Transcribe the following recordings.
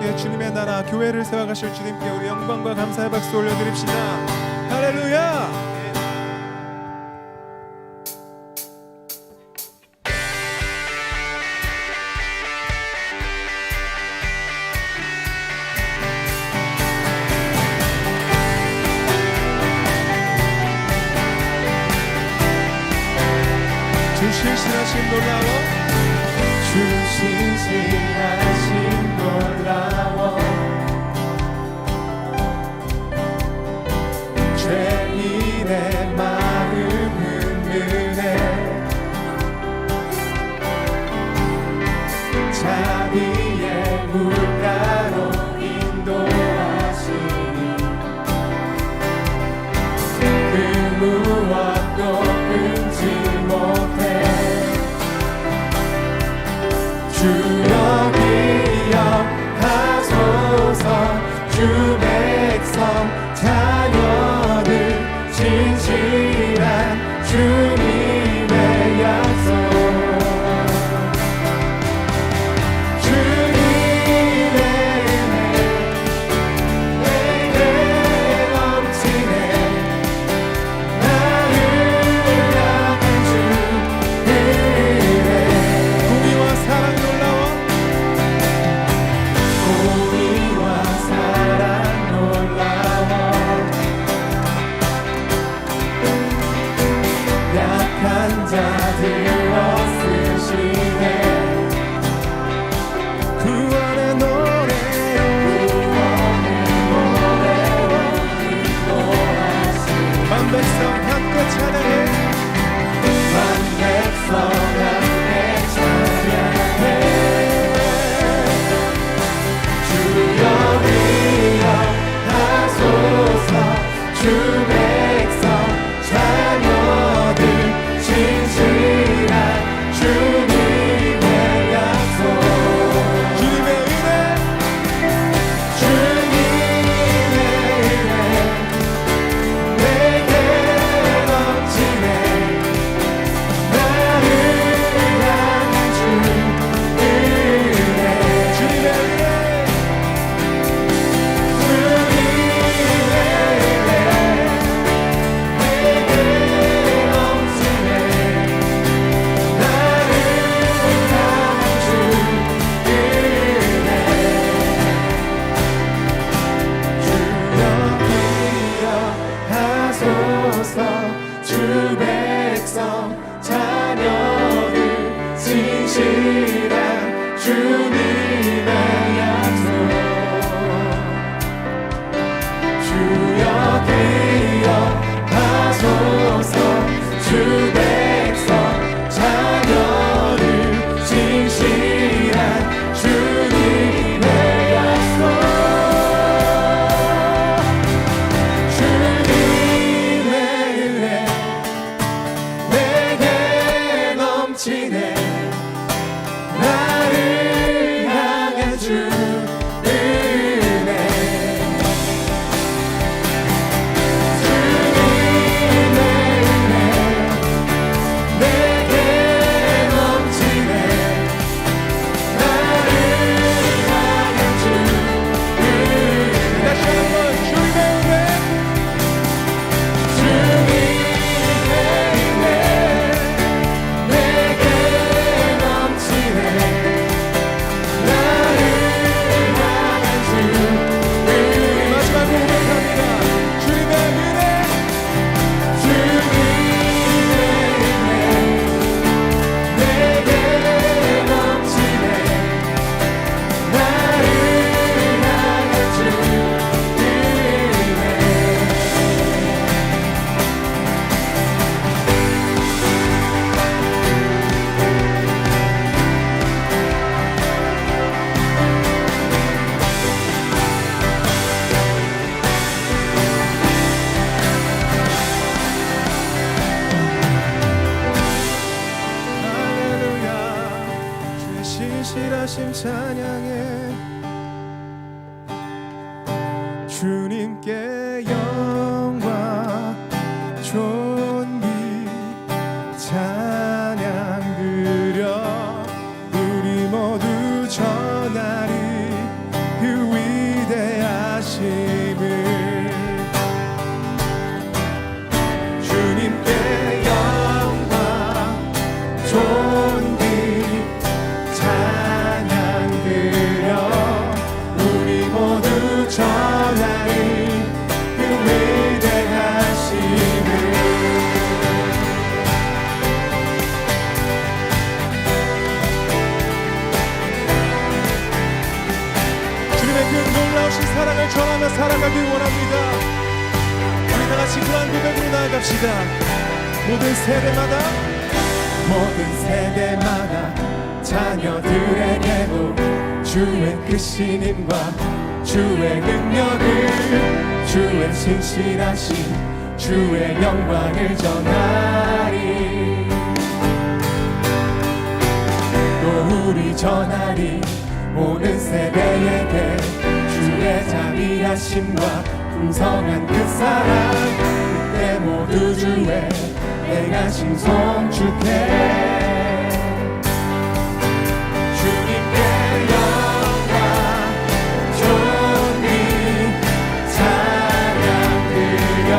위해 주님의 나라 교회를 세워가실 주님께 우리 영광과 감사의 박수 올려드립시다. 할렐루야. 주 신실하신 놀라워, 주 신실하신 놀라워, 죄인의 마음 흔드네 자비의 물가로 인도하시니 그 무엇도 끊지 못해. 주여 기억하소서. 주 백성 자녀들 진실한 주님의 약속. 주님의 은혜 내게 넘치네. 나를 향한 주 은혜. 공의와 사랑 놀라워, 공의와 사랑 놀라워. 약한 자들 얻으시네. 구원의 노래로 인도하시네. 만백성 함께 찬양해. 만백성 함께 찬양해. 주여 위하소서. 주 백성 자녀들 진실한 주님의 약속. 주님의 은혜, 주님의 은혜 내게 넘치네. 나를 향한 주 은혜. 주님의 은혜, 주 백성 자녀들 진실한 주님의 약속. 주여 기억하소서. 주 백성 자녀들 진실한 주님의 약속. 주님의 은혜 내게 넘치네. 나를 향한 주 은혜. 주님의 은혜 내게 넘치네. 나를 향한 주 은혜. 다시 한번 주님의 은혜, 주님의 은혜 내게 넘치네. 나를 향한 주 은혜. 마지막으로 고백합니다. 주님의 은혜, 주님의 은혜 내게 넘치네. 나를 향한 주 은혜. 할렐루야. 주의 신실하심 찬양해. 주님께 영광 존귀 찬양 드려. 우리 모두 전하리 그 하심을 주님께 영광 존귀 찬양 드려 우리 모두 전하리 그 위대하심을 주님의 그 놀라우신 사랑을 전하며 살아가길 원합니다. 우리 다같이 그러한 고백으로 나아갑시다. 모든 세대마다 자녀들에게도 주의 크신 힘과 주의 능력을 주의 신실하신 주의 영광을 전하리. 또 우리 전하리 모든 세대에게 주의 자비하심과 풍성한 그 사랑 그때 모두 주의 행하신 송축해 주님께 영광 존귀 찬양 드려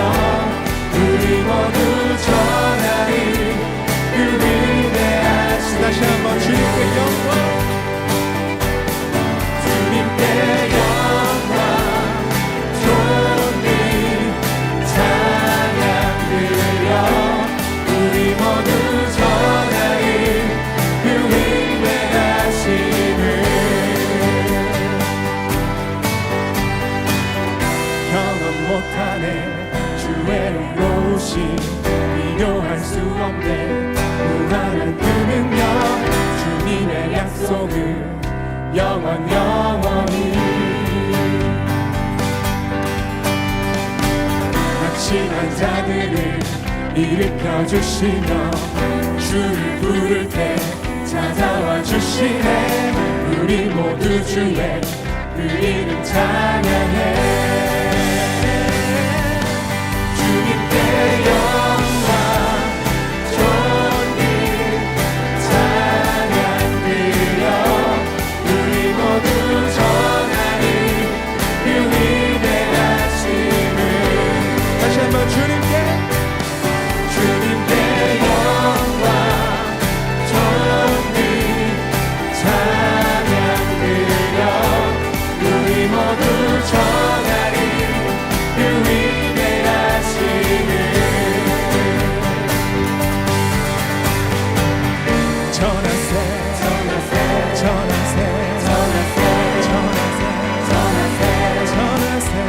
우리 모두 전하리 그 위대하신 다시 한번 주님께 영광 주님께 영광 존귀 찬양 드려 우리 모두 전하리 그 위대하심을 경험 못하네 주의 의로우심 비교할 수 없네 무한한 그 능력 주님의 약속은 영원히 낙심한 자들을 일으켜 주시며 주를 부를 때 찾아와 주시네 우리 모두 주의 그 이름 찬양해 주님께 영광 존귀 찬양 드려 우리 모두 전하리 그 위대하심을 다시 한번 주님께 영광 존귀 찬양 드려 우리 모두 전하리 그 위대하심을 전하세 전하세 전하세 전하세 전하세 전하세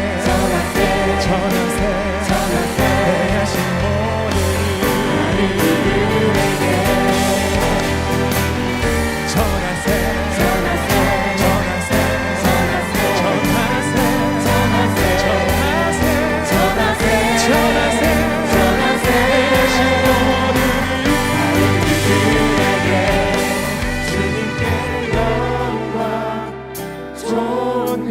전하세 전하세 전하세 행하신 모든 일에게 전하세 전하세 전하세 전하세 전하세 전하세 전하세 전하세 전하세 행하신 모든 일에게 주님께 영광 존귀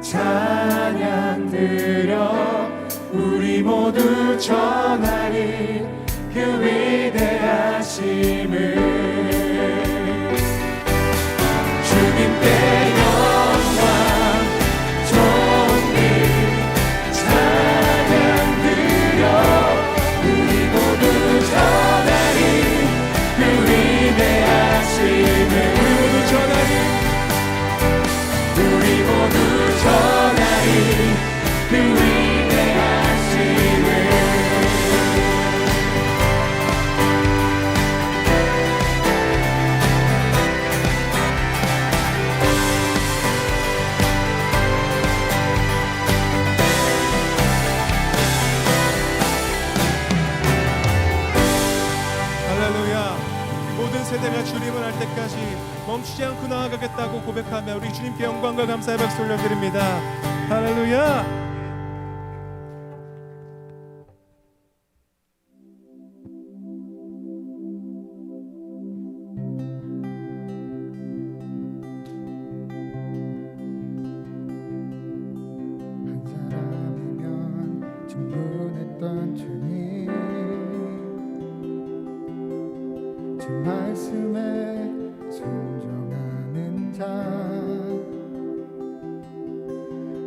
찬양 드려 우리 모두 전하리 그 위대하심을 주님께 영광 존귀 찬양 드려 우리 모두 전하리 그 위대하심을 우리 모두 전하리 그 위대하심을 할렐루야. 모든 세대가 주님을 알 때까지 멈추지 않고 나아가겠다고 고백하며 우리 주님께 영광과 감사의 박수 올려드립니다. 할렐루야. 충분했던 주님 주 말씀에 순종하는 자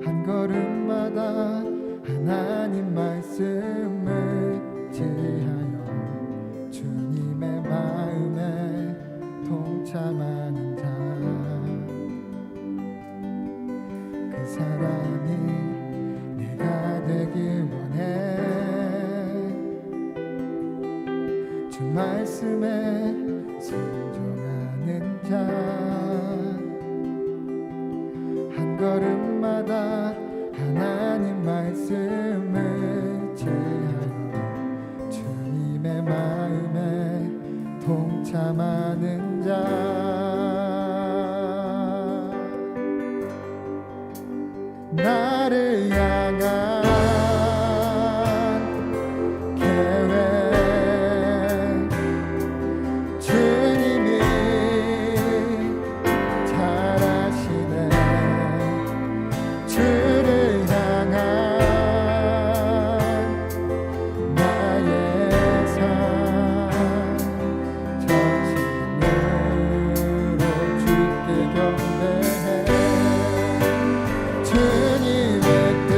한 걸음마다 하나님 말씀을 지하여 주님의 마음에 동참하는 자, 그 사람이 내가 되길 원해. 주 말씀에 순종하는 자, 한 걸음마다 하나님 말씀을 제하여 주님의 마음에 동참하는 자, 나를 향한 계획 주님이 잘 아시네. 주를 향한 나의 삶 전심으로 주께 경배해. 주님의 뜻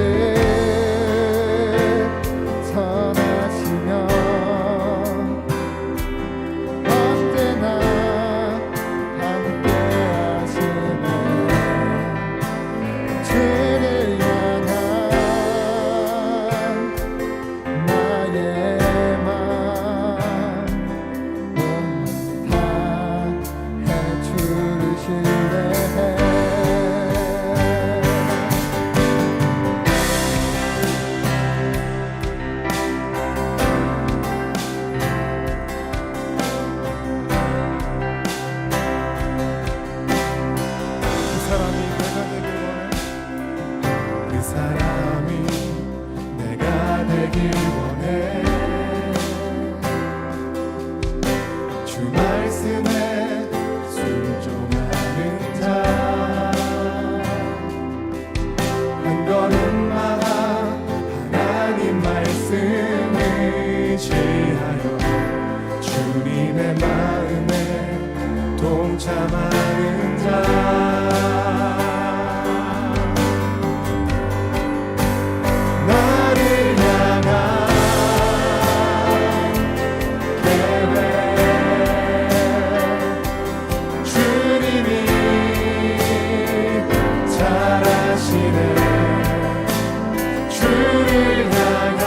선하시며 언제나 함께 하시네. 주를 향한 나의 맘 몸만 다해 주를 신뢰해. 그 사람이 내가 되길 원해. 주 말씀에 순종하는 자, 한 걸음마다 하나님 말씀을 지하여 주님의 마음에 동참하는 자, 나를 향한 계획 주님이 잘 아시네. 주를 향한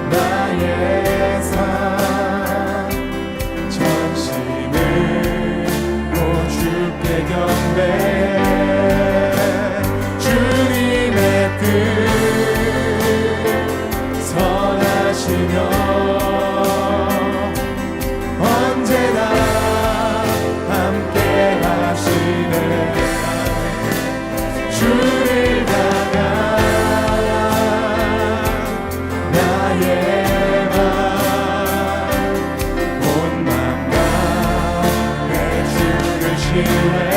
나의 삶 전심으로 주께 경배해. 주님의 뜻 선하시며 언제나 함께 하시네. 주를 향한 나의 맘 온 맘 다해 주를 신뢰해.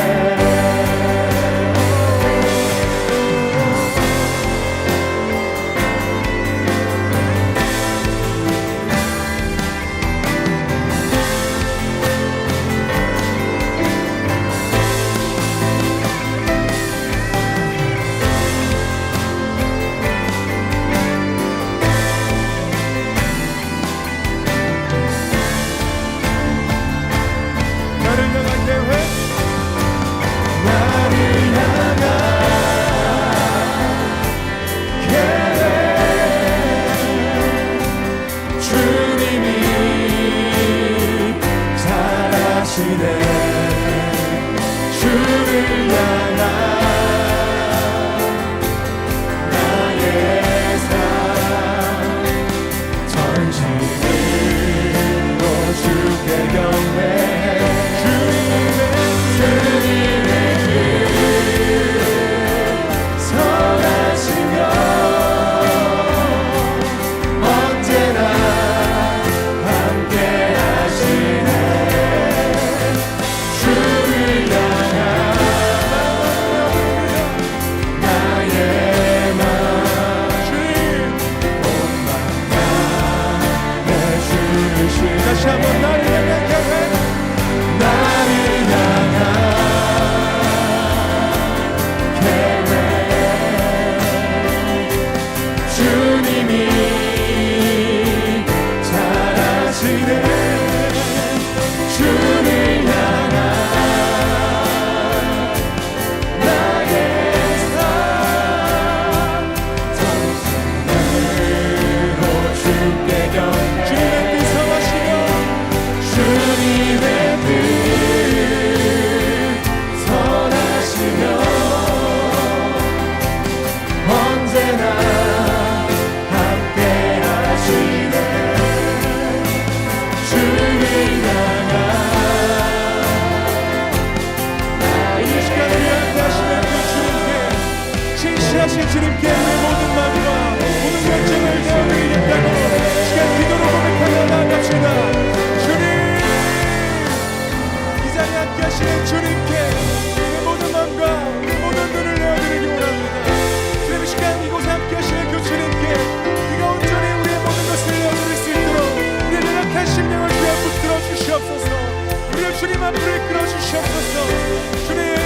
나를 향한 계획, 나를 향한 계획 주님이 잘 아시네. 주를 향한 나의 삶 전심으로 주께 경배해. 주님의 뜻 선하시며 언제나 함께 하시네. 주를 향한 다시 주님께 우리의 모든 마음과 모든 열정을 내어드리겠다고 시간 기도로 고백하며 나아갑시다. 주님, 이 자리에 함께 하시는 주님께 우리의 모든 마음과 모든 눈을 내어드리기 원합니다. 주님, 이 시간 이곳에 함께 하시는 그 주님께 우리가 온전히 우리의 모든 것을 내어드릴 수 있도록 우리의 연약한 심령을 주여 붙들어 주시옵소서. 우리를 주님 앞으로 이끌어 주시옵소서. 주님,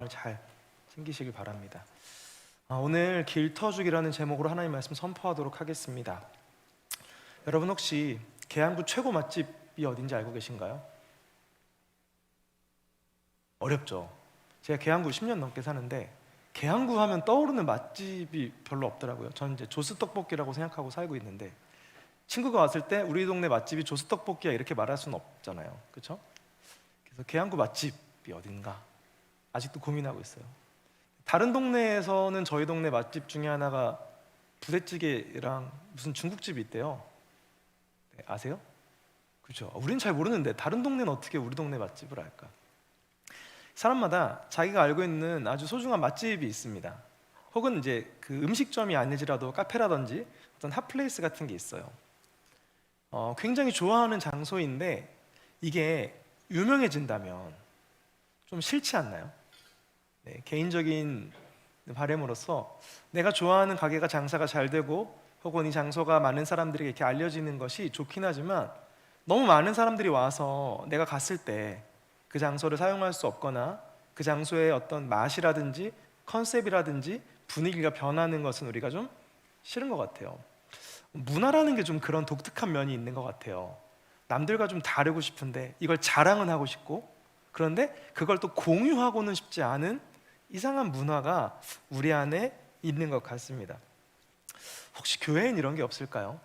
잘 챙기시길 바랍니다. 오늘 길터주기라는 제목으로 하나님 말씀 선포하도록 하겠습니다. 여러분 혹시 계양구 최고 맛집이 어딘지 알고 계신가요? 어렵죠. 제가 계양구 10년 넘게 사는데 계양구 하면 떠오르는 맛집이 별로 없더라고요. 저는 이제 조스떡볶이라고 생각하고 살고 있는데 친구가 왔을 때 우리 동네 맛집이 조스떡볶이야 이렇게 말할 수는 없잖아요. 그렇죠? 그래서 계양구 맛집이 어딘가 아직도 고민하고 있어요. 다른 동네에서는 저희 동네 맛집 중에 하나가 부대찌개랑 무슨 중국집이 있대요. 네, 아세요? 그렇죠. 우리는 잘 모르는데 다른 동네는 어떻게 우리 동네 맛집을 알까? 사람마다 자기가 알고 있는 아주 소중한 맛집이 있습니다. 혹은 이제 그 음식점이 아니지라도 카페라든지 어떤 핫플레이스 같은 게 있어요. 굉장히 좋아하는 장소인데 이게 유명해진다면 좀 싫지 않나요? 네, 개인적인 바람으로서 내가 좋아하는 가게가 장사가 잘 되고 혹은 이 장소가 많은 사람들에게 이렇게 알려지는 것이 좋긴 하지만 너무 많은 사람들이 와서 내가 갔을 때 그 장소를 사용할 수 없거나 그 장소의 어떤 맛이라든지 컨셉이라든지 분위기가 변하는 것은 우리가 좀 싫은 것 같아요. 문화라는 게 좀 그런 독특한 면이 있는 것 같아요. 남들과 좀 다르고 싶은데 이걸 자랑은 하고 싶고 그런데 그걸 또 공유하고는 싶지 않은 이상한 문화가 우리 안에 있는 것 같습니다. 혹시 교회엔 이런 게 없을까요?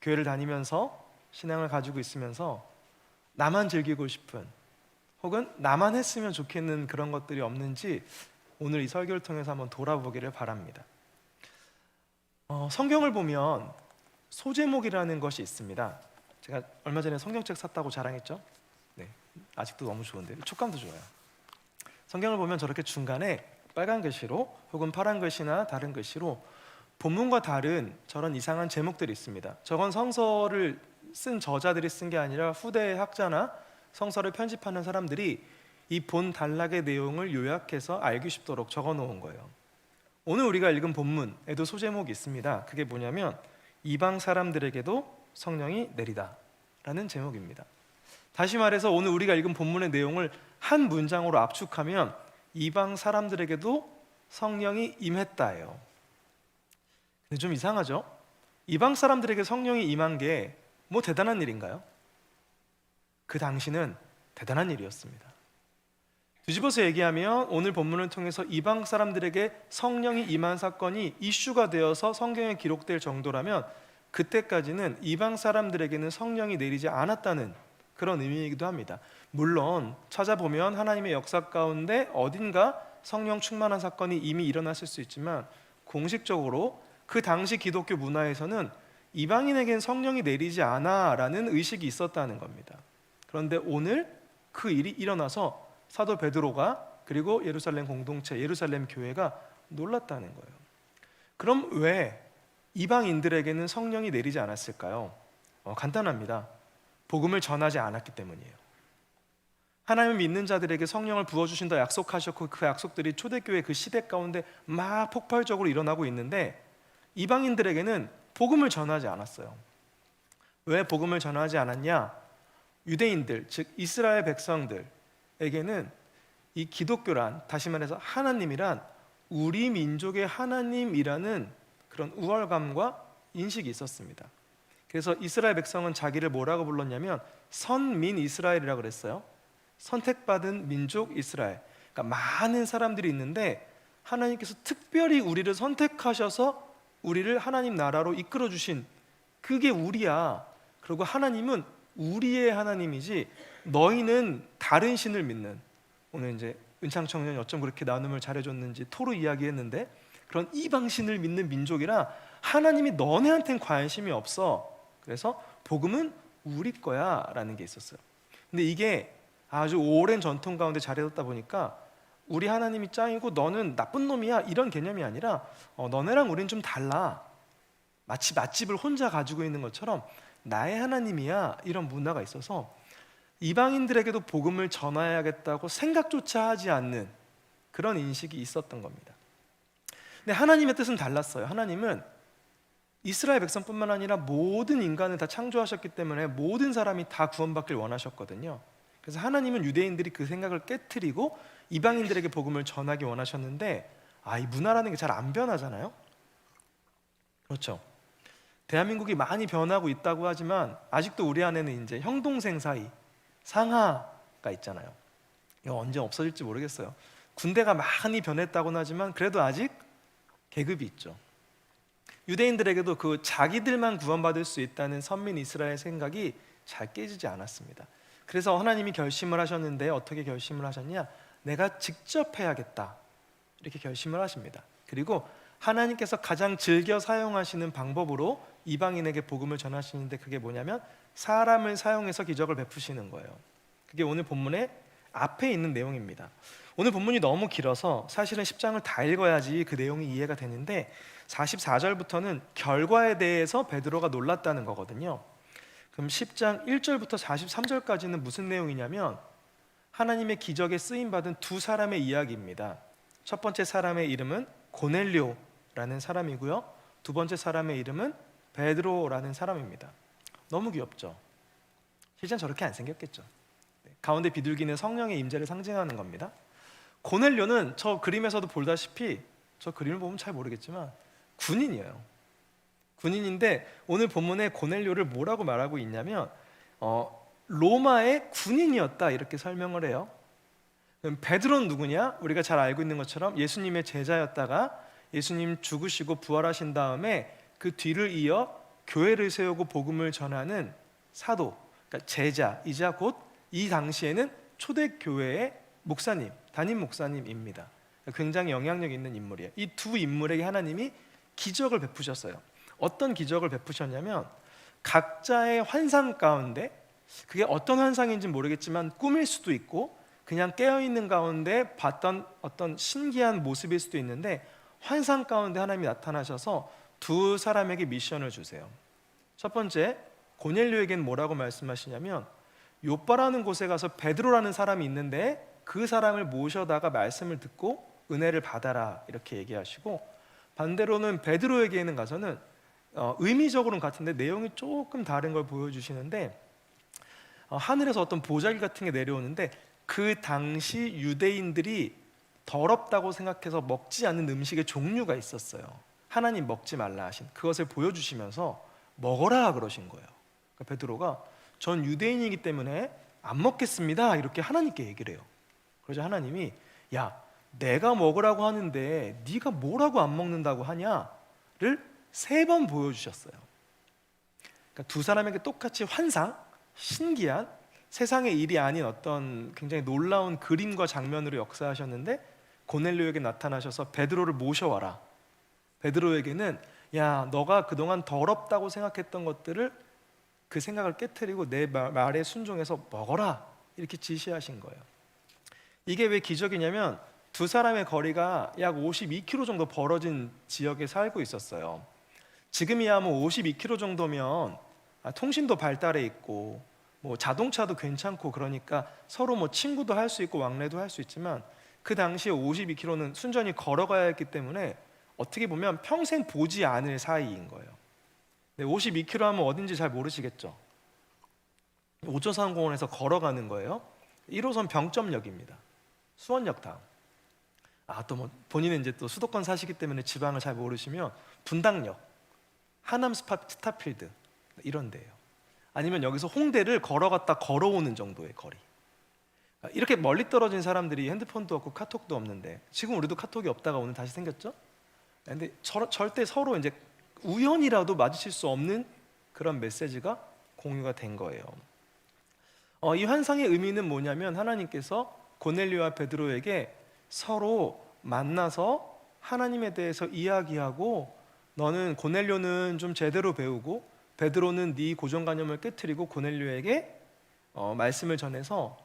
교회를 다니면서 신앙을 가지고 있으면서 나만 즐기고 싶은 혹은 나만 했으면 좋겠는 그런 것들이 없는지 오늘 이 설교를 통해서 한번 돌아보기를 바랍니다. 성경을 보면 소제목이라는 것이 있습니다. 제가 얼마 전에 성경책 샀다고 자랑했죠? 네, 아직도 너무 좋은데 촉감도 좋아요. 성경을 보면 저렇게 중간에 빨간 글씨로 혹은 파란 글씨나 다른 글씨로 본문과 다른 저런 이상한 제목들이 있습니다. 저건 성서를 쓴 저자들이 쓴 게 아니라 후대 학자나 성서를 편집하는 사람들이 이 본 단락의 내용을 요약해서 알기 쉽도록 적어 놓은 거예요. 오늘 우리가 읽은 본문에도 소제목이 있습니다. 그게 뭐냐면 이방 사람들에게도 성령이 내리다 라는 제목입니다. 다시 말해서 오늘 우리가 읽은 본문의 내용을 한 문장으로 압축하면 이방 사람들에게도 성령이 임했다예요. 근데 좀 이상하죠? 이방 사람들에게 성령이 임한 게 뭐 대단한 일인가요? 그 당시는 대단한 일이었습니다. 뒤집어서 얘기하면 오늘 본문을 통해서 이방 사람들에게 성령이 임한 사건이 이슈가 되어서 성경에 기록될 정도라면 그때까지는 이방 사람들에게는 성령이 내리지 않았다는 그런 의미이기도 합니다. 물론 찾아보면 하나님의 역사 가운데 어딘가 성령 충만한 사건이 이미 일어났을 수 있지만 공식적으로 그 당시 기독교 문화에서는 이방인에겐 성령이 내리지 않아 라는 의식이 있었다는 겁니다. 그런데 오늘 그 일이 일어나서 사도 베드로가 그리고 예루살렘 공동체, 예루살렘 교회가 놀랐다는 거예요. 그럼 왜 이방인들에게는 성령이 내리지 않았을까요? 간단합니다. 복음을 전하지 않았기 때문이에요. 하나님을 믿는 자들에게 성령을 부어주신다 약속하셨고 그 약속들이 초대교회 그 시대 가운데 막 폭발적으로 일어나고 있는데 이방인들에게는 복음을 전하지 않았어요. 왜 복음을 전하지 않았냐? 유대인들, 즉 이스라엘 백성들에게는 이 기독교란, 다시 말해서 하나님이란 우리 민족의 하나님이라는 그런 우월감과 인식이 있었습니다. 그래서 이스라엘 백성은 자기를 뭐라고 불렀냐면 선민 이스라엘이라고 그랬어요. 선택받은 민족 이스라엘. 그러니까 많은 사람들이 있는데 하나님께서 특별히 우리를 선택하셔서 우리를 하나님 나라로 이끌어 주신 그게 우리야. 그리고 하나님은 우리의 하나님이지 너희는 다른 신을 믿는, 오늘 이제 은창 청년이 어쩜 그렇게 나눔을 잘해줬는지 토로 이야기했는데, 그런 이방신을 믿는 민족이라 하나님이 너네한테는 관심이 없어. 그래서 복음은 우리 거야 라는 게 있었어요. 근데 이게 아주 오랜 전통 가운데 자리했다 보니까 우리 하나님이 짱이고 너는 나쁜 놈이야 이런 개념이 아니라 너네랑 우린 좀 달라, 마치 맛집을 혼자 가지고 있는 것처럼 나의 하나님이야, 이런 문화가 있어서 이방인들에게도 복음을 전해야겠다고 생각조차 하지 않는 그런 인식이 있었던 겁니다. 근데 하나님의 뜻은 달랐어요. 하나님은 이스라엘 백성뿐만 아니라 모든 인간을 다 창조하셨기 때문에 모든 사람이 다 구원받길 원하셨거든요. 그래서 하나님은 유대인들이 그 생각을 깨트리고 이방인들에게 복음을 전하기 원하셨는데, 이 문화라는 게 잘 안 변하잖아요. 그렇죠. 대한민국이 많이 변하고 있다고 하지만 아직도 우리 안에는 이제 형 동생 사이 상하가 있잖아요. 이거 언제 없어질지 모르겠어요. 군대가 많이 변했다고는 하지만 그래도 아직 계급이 있죠. 유대인들에게도 그 자기들만 구원받을 수 있다는 선민 이스라엘 생각이 잘 깨지지 않았습니다. 그래서 하나님이 결심을 하셨는데 어떻게 결심을 하셨냐? 내가 직접 해야겠다, 이렇게 결심을 하십니다. 그리고 하나님께서 가장 즐겨 사용하시는 방법으로 이방인에게 복음을 전하시는데 그게 뭐냐면 사람을 사용해서 기적을 베푸시는 거예요. 그게 오늘 본문의 앞에 있는 내용입니다. 오늘 본문이 너무 길어서 사실은 10장을 다 읽어야지 그 내용이 이해가 되는데 44절부터는 결과에 대해서 베드로가 놀랐다는 거거든요. 그럼 10장 1절부터 43절까지는 무슨 내용이냐면 하나님의 기적에 쓰임받은 두 사람의 이야기입니다. 첫 번째 사람의 이름은 고넬료라는 사람이고요, 두 번째 사람의 이름은 베드로라는 사람입니다. 너무 귀엽죠? 실제는 저렇게 안 생겼겠죠. 가운데 비둘기는 성령의 임재를 상징하는 겁니다. 고넬료는 저 그림에서도 보다시피, 저 그림을 보면 잘 모르겠지만 군인이에요. 군인인데 오늘 본문에 고넬료를 뭐라고 말하고 있냐면 로마의 군인이었다, 이렇게 설명을 해요. 그럼 베드로는 누구냐? 우리가 잘 알고 있는 것처럼 예수님의 제자였다가 예수님 죽으시고 부활하신 다음에 그 뒤를 이어 교회를 세우고 복음을 전하는 사도, 그러니까 제자이자 곧 이 당시에는 초대교회의 목사님, 담임 목사님입니다. 굉장히 영향력 있는 인물이에요. 이 두 인물에게 하나님이 기적을 베푸셨어요. 어떤 기적을 베푸셨냐면 각자의 환상 가운데, 그게 어떤 환상인지 모르겠지만 꿈일 수도 있고 그냥 깨어있는 가운데 봤던 어떤 신기한 모습일 수도 있는데 환상 가운데 하나님이 나타나셔서 두 사람에게 미션을 주세요. 첫 번째, 고넬료에게는 뭐라고 말씀하시냐면 요빠라는 곳에 가서 베드로라는 사람이 있는데 그 사람을 모셔다가 말씀을 듣고 은혜를 받아라, 이렇게 얘기하시고, 반대로는 베드로에게는 가서는 의미적으로는 같은데 내용이 조금 다른 걸 보여주시는데 하늘에서 어떤 보자기 같은 게 내려오는데 그 당시 유대인들이 더럽다고 생각해서 먹지 않는 음식의 종류가 있었어요. 하나님 먹지 말라 하신 그것을 보여주시면서 먹어라 그러신 거예요. 그러니까 베드로가 전 유대인이기 때문에 안 먹겠습니다, 이렇게 하나님께 얘기를 해요. 그러자 하나님이 야, 내가 먹으라고 하는데 네가 뭐라고 안 먹는다고 하냐를 3번 보여주셨어요. 그러니까 두 사람에게 똑같이 환상, 신기한 세상의 일이 아닌 어떤 굉장히 놀라운 그림과 장면으로 역사하셨는데 고넬료에게 나타나셔서 베드로를 모셔와라. 베드로에게는 야, 너가 그동안 더럽다고 생각했던 것들을 그 생각을 깨트리고 내 말에 순종해서 먹어라, 이렇게 지시하신 거예요. 이게 왜 기적이냐면 두 사람의 거리가 약 52km 정도 벌어진 지역에 살고 있었어요. 지금이야 뭐 52km 정도면 통신도 발달해 있고 뭐 자동차도 괜찮고 그러니까 서로 뭐 친구도 할 수 있고 왕래도 할 수 있지만 그 당시에 52km는 순전히 걸어가야 했기 때문에 어떻게 보면 평생 보지 않을 사이인 거예요. 52km 하면 어딘지 잘 모르시겠죠? 오조산공원에서 걸어가는 거예요. 1호선 병점역입니다. 수원역 다음. 또 뭐 본인은 이제 또 수도권 사시기 때문에 지방을 잘 모르시면 분당역. 하남 스타필드 이런 데예요. 아니면 여기서 홍대를 걸어갔다 걸어오는 정도의 거리. 이렇게 멀리 떨어진 사람들이 핸드폰도 없고 카톡도 없는데, 지금 우리도 카톡이 없다가 오늘 다시 생겼죠? 근데 절대 서로 이제 우연이라도 마주칠 수 없는 그런 메시지가 공유가 된 거예요. 이 환상의 의미는 뭐냐면, 하나님께서 고넬료와 베드로에게 서로 만나서 하나님에 대해서 이야기하고, 너는 고넬료는 좀 제대로 배우고 베드로는 네 고정관념을 깨트리고 고넬료에게 말씀을 전해서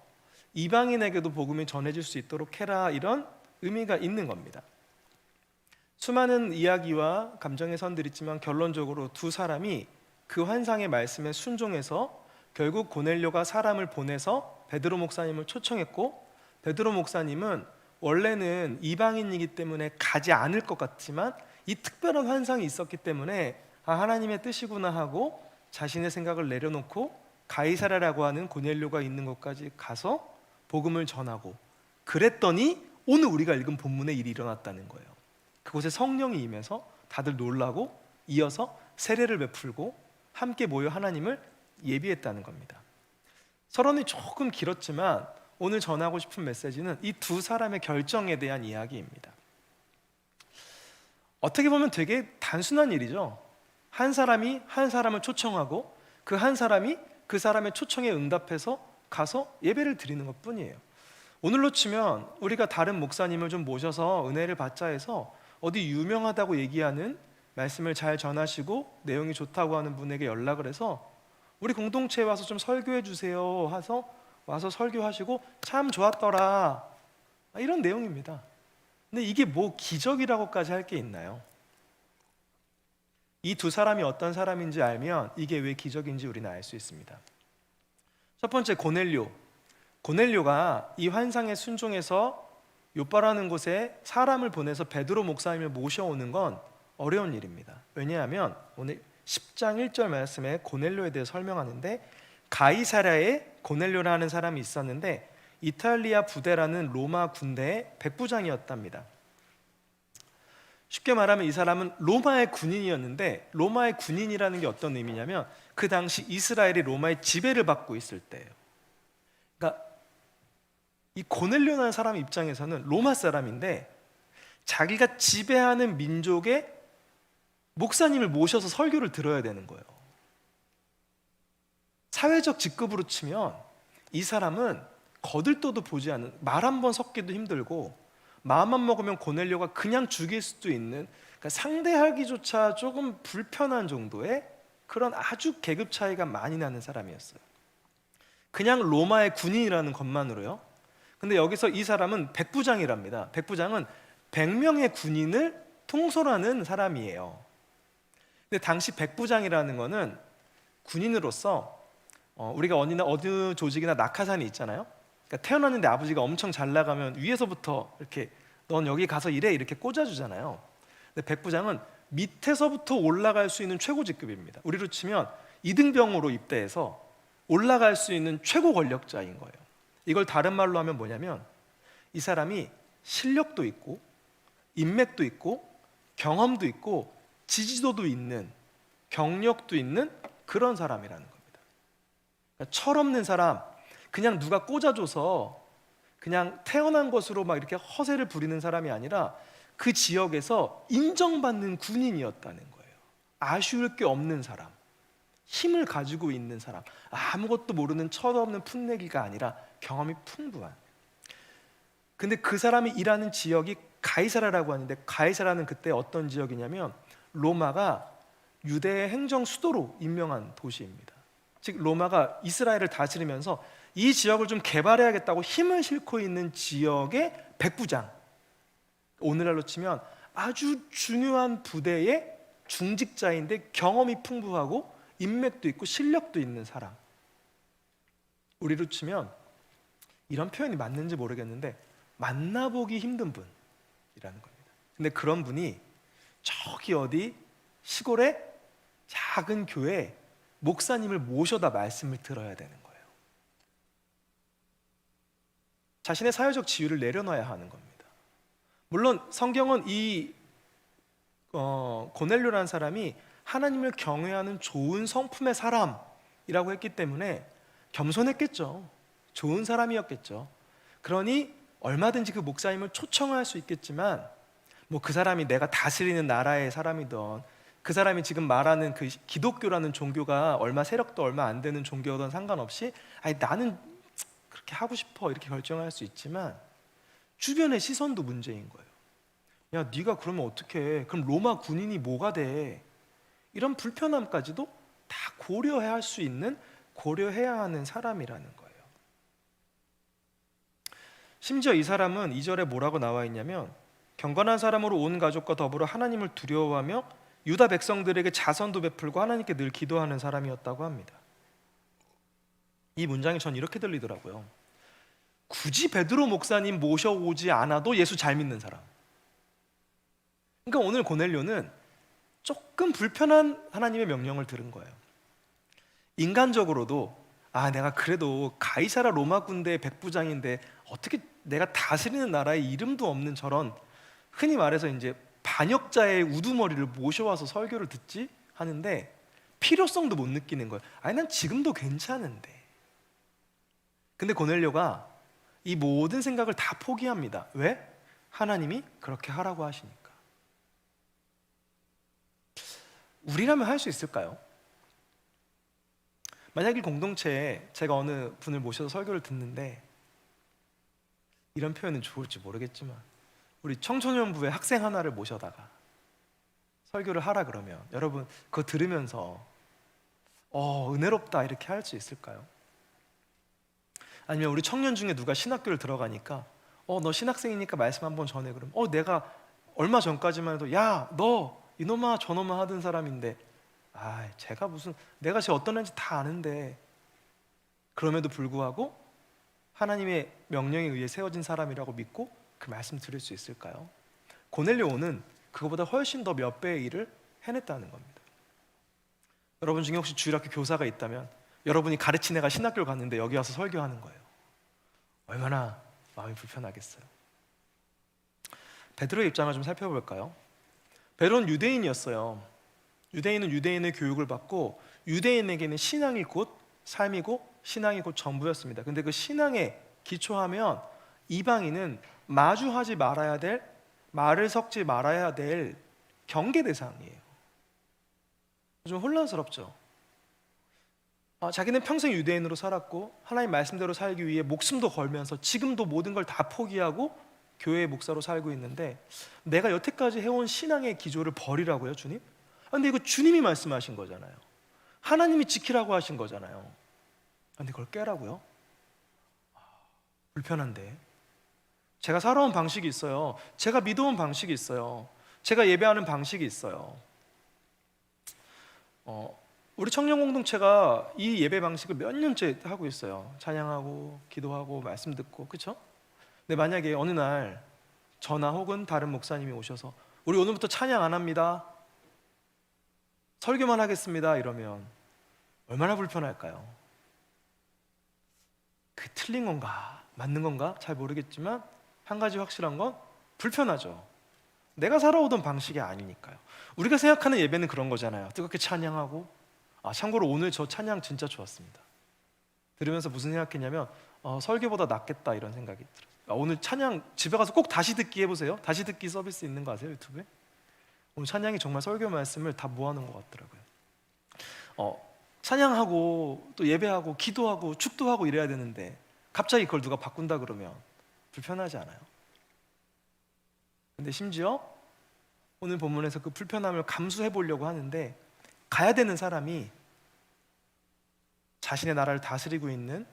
이방인에게도 복음이 전해질 수 있도록 해라, 이런 의미가 있는 겁니다. 수많은 이야기와 감정의 선들이 있지만 결론적으로 두 사람이 그 환상의 말씀에 순종해서 결국 고넬료가 사람을 보내서 베드로 목사님을 초청했고, 베드로 목사님은 원래는 이방인이기 때문에 가지 않을 것 같지만 이 특별한 환상이 있었기 때문에 하나님의 뜻이구나 하고 자신의 생각을 내려놓고 가이사랴라고 하는 고넬료가 있는 곳까지 가서 복음을 전하고, 그랬더니 오늘 우리가 읽은 본문에 일이 일어났다는 거예요. 그곳에 성령이 임해서 다들 놀라고 이어서 세례를 베풀고 함께 모여 하나님을 예비했다는 겁니다. 서론이 조금 길었지만 오늘 전하고 싶은 메시지는 이 두 사람의 결정에 대한 이야기입니다. 어떻게 보면 되게 단순한 일이죠. 한 사람이 한 사람을 초청하고 그 한 사람이 그 사람의 초청에 응답해서 가서 예배를 드리는 것뿐이에요. 오늘로 치면 우리가 다른 목사님을 좀 모셔서 은혜를 받자 해서 어디 유명하다고 얘기하는, 말씀을 잘 전하시고 내용이 좋다고 하는 분에게 연락을 해서 우리 공동체에 와서 좀 설교해 주세요 해서 와서 설교하시고 참 좋았더라, 이런 내용입니다. 근데 이게 뭐 기적이라고까지 할 게 있나요? 이 두 사람이 어떤 사람인지 알면 이게 왜 기적인지 우리는 알 수 있습니다. 첫 번째, 고넬료가 이 환상에 순종해서 요바라는 곳에 사람을 보내서 베드로 목사님을 모셔오는 건 어려운 일입니다. 왜냐하면 오늘 10장 1절 말씀에 고넬료에 대해 설명하는데, 가이사랴에 고넬료라는 사람이 있었는데 이탈리아 부대라는 로마 군대의 백부장이었답니다. 쉽게 말하면 이 사람은 로마의 군인이었는데, 로마의 군인이라는 게 어떤 의미냐면 그 당시 이스라엘이 로마의 지배를 받고 있을 때예요. 그러니까 이 고넬료라는 사람 입장에서는 로마 사람인데 자기가 지배하는 민족의 목사님을 모셔서 설교를 들어야 되는 거예요. 사회적 직급으로 치면 이 사람은 거들떠도 보지 않은, 말 한 번 섞기도 힘들고 마음만 먹으면 고넬료가 그냥 죽일 수도 있는, 그러니까 상대하기조차 조금 불편한 정도의 그런 아주 계급 차이가 많이 나는 사람이었어요. 그냥 로마의 군인이라는 것만으로요. 근데 여기서 이 사람은 백부장이랍니다. 백부장은 100명의 군인을 통솔하는 사람이에요. 근데 당시 백부장이라는 거는 군인으로서 우리가 어느 조직이나 낙하산이 있잖아요. 그러니까 태어났는데 아버지가 엄청 잘 나가면 위에서부터 이렇게 넌 여기 가서 일해 이렇게 꽂아주잖아요. 근데 백부장은 밑에서부터 올라갈 수 있는 최고 직급입니다. 우리로 치면 이등병으로 입대해서 올라갈 수 있는 최고 권력자인 거예요. 이걸 다른 말로 하면 뭐냐면 이 사람이 실력도 있고 인맥도 있고 경험도 있고 지지도도 있는, 경력도 있는 그런 사람이라는 겁니다. 그러니까 철없는 사람, 그냥 누가 꽂아줘서 그냥 태어난 것으로 막 이렇게 허세를 부리는 사람이 아니라 그 지역에서 인정받는 군인이었다는 거예요. 아쉬울 게 없는 사람, 힘을 가지고 있는 사람, 아무것도 모르는 철없는 풋내기가 아니라 경험이 풍부한. 근데 그 사람이 일하는 지역이 가이사라라고 하는데, 가이사라는 그때 어떤 지역이냐면 로마가 유대의 행정 수도로 임명한 도시입니다. 즉 로마가 이스라엘을 다스리면서 이 지역을 좀 개발해야겠다고 힘을 싣고 있는 지역의 백부장, 오늘날로 치면 아주 중요한 부대의 중직자인데 경험이 풍부하고 인맥도 있고 실력도 있는 사람, 우리로 치면 이런 표현이 맞는지 모르겠는데 만나보기 힘든 분이라는 겁니다. 근데 그런 분이 저기 어디 시골의 작은 교회에 목사님을 모셔다 말씀을 들어야 되는 거예요. 자신의 사회적 지위를 내려놔야 하는 겁니다. 물론 성경은 이 고넬료라는 사람이 하나님을 경외하는 좋은 성품의 사람이라고 했기 때문에 겸손했겠죠. 좋은 사람이었겠죠. 그러니 얼마든지 그 목사님을 초청할 수 있겠지만 뭐 그 사람이 내가 다스리는 나라의 사람이든 그 사람이 지금 말하는 그 기독교라는 종교가 얼마 세력도 얼마 안 되는 종교든 상관없이 아니 나는 그렇게 하고 싶어 이렇게 결정할 수 있지만 주변의 시선도 문제인 거예요. 야 네가 그러면 어떡해? 그럼 로마 군인이 뭐가 돼? 이런 불편함까지도 다 고려해야 할 수 있는 고려해야 하는 사람이라는 거예요. 심지어 이 사람은 2절에 뭐라고 나와 있냐면 경건한 사람으로 온 가족과 더불어 하나님을 두려워하며 유다 백성들에게 자선도 베풀고 하나님께 늘 기도하는 사람이었다고 합니다. 이 문장이 전 이렇게 들리더라고요. 굳이 베드로 목사님 모셔오지 않아도 예수 잘 믿는 사람. 그러니까 오늘 고넬료는 조금 불편한 하나님의 명령을 들은 거예요. 인간적으로도 내가 그래도 가이사라 로마 군대의 백부장인데 어떻게 내가 다스리는 나라의 이름도 없는 저런 흔히 말해서 이제 반역자의 우두머리를 모셔와서 설교를 듣지 하는데 필요성도 못 느끼는 거예요. 난 지금도 괜찮은데. 근데 고넬료가 이 모든 생각을 다 포기합니다. 왜? 하나님이 그렇게 하라고 하시니까. 우리라면 할 수 있을까요? 만약 이 공동체에 제가 어느 분을 모셔서 설교를 듣는데 이런 표현은 좋을지 모르겠지만 우리 청소년부의 학생 하나를 모셔다가 설교를 하라 그러면 여러분 그거 들으면서 은혜롭다 이렇게 할 수 있을까요? 아니면 우리 청년 중에 누가 신학교를 들어가니까 너 신학생이니까 말씀 한번 전해 그러면 내가 얼마 전까지만 해도 야 너 이놈아 저놈아 하던 사람인데 제가 무슨 내가 쟤 어떤 애인지 다 아는데 그럼에도 불구하고 하나님의 명령에 의해 세워진 사람이라고 믿고 그 말씀 들을 수 있을까요? 고넬료는 그거보다 훨씬 더 몇 배의 일을 해냈다는 겁니다. 여러분 중에 혹시 주일학교 교사가 있다면 여러분이 가르친 애가 신학교를 갔는데 여기 와서 설교하는 거예요. 얼마나 마음이 불편하겠어요. 베드로의 입장을 좀 살펴볼까요? 베드로는 유대인이었어요. 유대인은 유대인의 교육을 받고 유대인에게는 신앙이 곧 삶이고 신앙이 곧 전부였습니다. 근데 그 신앙에 기초하면 이방인은 마주하지 말아야 될, 말을 섞지 말아야 될 경계 대상이에요. 좀 혼란스럽죠. 자기는 평생 유대인으로 살았고 하나님 말씀대로 살기 위해 목숨도 걸면서 지금도 모든 걸 다 포기하고 교회의 목사로 살고 있는데 내가 여태까지 해온 신앙의 기조를 버리라고요, 주님? 근데 이거 주님이 말씀하신 거잖아요. 하나님이 지키라고 하신 거잖아요. 근데 그걸 깨라고요? 불편한데. 제가 살아온 방식이 있어요. 제가 믿어온 방식이 있어요. 제가 예배하는 방식이 있어요. 우리 청년 공동체가 이 예배 방식을 몇 년째 하고 있어요. 찬양하고 기도하고 말씀 듣고, 그렇죠? 근데 만약에 어느 날 저나 혹은 다른 목사님이 오셔서 우리 오늘부터 찬양 안 합니다, 설교만 하겠습니다 이러면 얼마나 불편할까요? 그게 틀린 건가 맞는 건가 잘 모르겠지만 한 가지 확실한 건 불편하죠. 내가 살아오던 방식이 아니니까요. 우리가 생각하는 예배는 그런 거잖아요. 뜨겁게 찬양하고. 참고로 오늘 저 찬양 진짜 좋았습니다. 들으면서 무슨 생각했냐면 설교보다 낫겠다 이런 생각이 들어요. 오늘 찬양 집에 가서 꼭 다시 듣기 해보세요. 다시 듣기 서비스 있는 거 아세요? 유튜브에? 오늘 찬양이 정말 설교 말씀을 다 모아놓은 것 같더라고요. 찬양하고 또 예배하고 기도하고 축도하고 이래야 되는데 갑자기 그걸 누가 바꾼다 그러면 불편하지 않아요? 근데 심지어 오늘 본문에서 그 불편함을 감수해 보려고 하는데 가야 되는 사람이 자신의 나라를 다스리고 있는,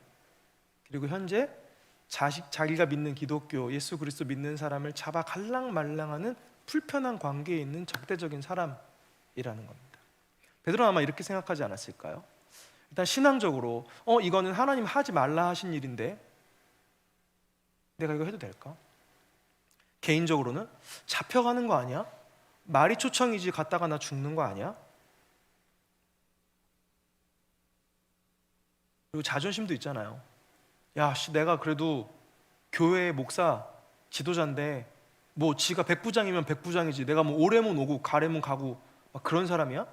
그리고 현재 자기가 믿는 기독교, 예수 그리스도 믿는 사람을 잡아 갈랑말랑하는 불편한 관계에 있는 적대적인 사람이라는 겁니다. 베드로는 아마 이렇게 생각하지 않았을까요? 일단 신앙적으로 이거는 하나님 하지 말라 하신 일인데 내가 이거 해도 될까? 개인적으로는 잡혀가는 거 아니야? 말이 초청이지 갔다가 나 죽는 거 아니야? 그리고 자존심도 있잖아요. 야, 내가 그래도 교회 목사 지도자인데 뭐 지가 백부장이면 백부장이지 내가 뭐 오래문 오고 가래문 가고 막 그런 사람이야?